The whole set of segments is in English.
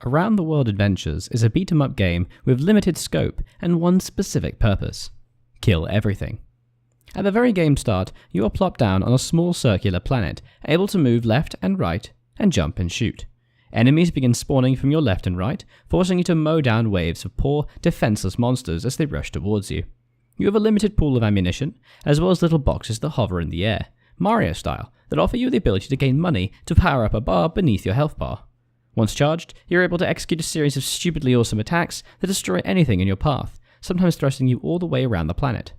Around the World Adventures is a beat-em-up game with limited scope and one specific purpose: kill everything. At the very game start, you are plopped down on a small circular planet, able to move left and right, and jump and shoot. Enemies begin spawning from your left and right, forcing you to mow down waves of poor, defenseless monsters as they rush towards you. You have a limited pool of ammunition, as well as little boxes that hover in the air, Mario style, that offer you the ability to gain money to power up a bar beneath your health bar. Once charged, you're able to execute a series of stupidly awesome attacks that destroy anything in your path, sometimes thrusting you all the way around the planet.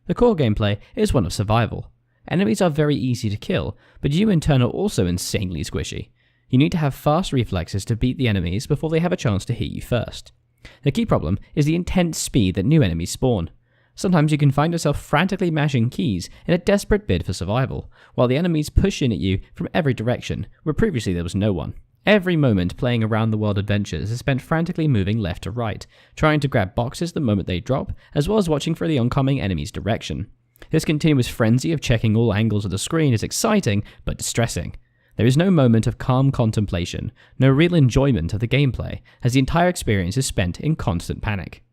The core gameplay is one of survival. Enemies are very easy to kill, but you in turn are also insanely squishy. You need to have fast reflexes to beat the enemies before they have a chance to hit you first. The key problem is the intense speed that new enemies spawn. Sometimes you can find yourself frantically mashing keys in a desperate bid for survival, while the enemies push in at you from every direction, where previously there was no one. Every moment playing Around the World Adventures is spent frantically moving left to right, trying to grab boxes the moment they drop, as well as watching for the oncoming enemy's direction. This continuous frenzy of checking all angles of the screen is exciting, but distressing. There is no moment of calm contemplation, no real enjoyment of the gameplay, as the entire experience is spent in constant panic.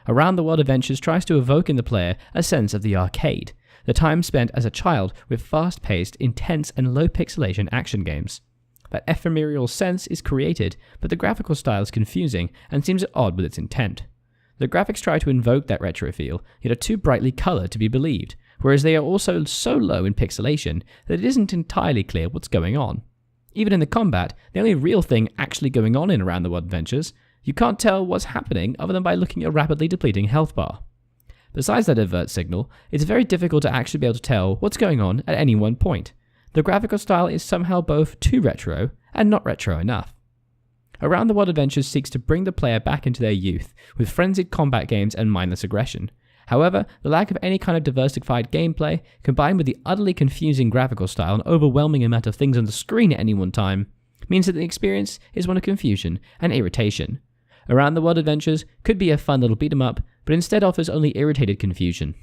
Around the World Adventures tries to evoke in the player a sense of the arcade, the time spent as a child with fast-paced, intense and low pixelation action games. That ephemeral sense is created, but the graphical style is confusing and seems at odds with its intent. The graphics try to invoke that retro feel, yet are too brightly coloured to be believed, whereas they are also so low in pixelation that it isn't entirely clear what's going on. Even in the combat, the only real thing actually going on in Around the World Adventures, you can't tell what's happening other than by looking at a rapidly depleting health bar. Besides that alert signal, it's very difficult to actually be able to tell what's going on at any one point. The graphical style is somehow both too retro and not retro enough. Around the World Adventures seeks to bring the player back into their youth with frenzied combat games and mindless aggression. However, the lack of any kind of diversified gameplay, combined with the utterly confusing graphical style and overwhelming amount of things on the screen at any one time, means that the experience is one of confusion and irritation. Around the World Adventures could be a fun little beat 'em up, but instead offers only irritated confusion.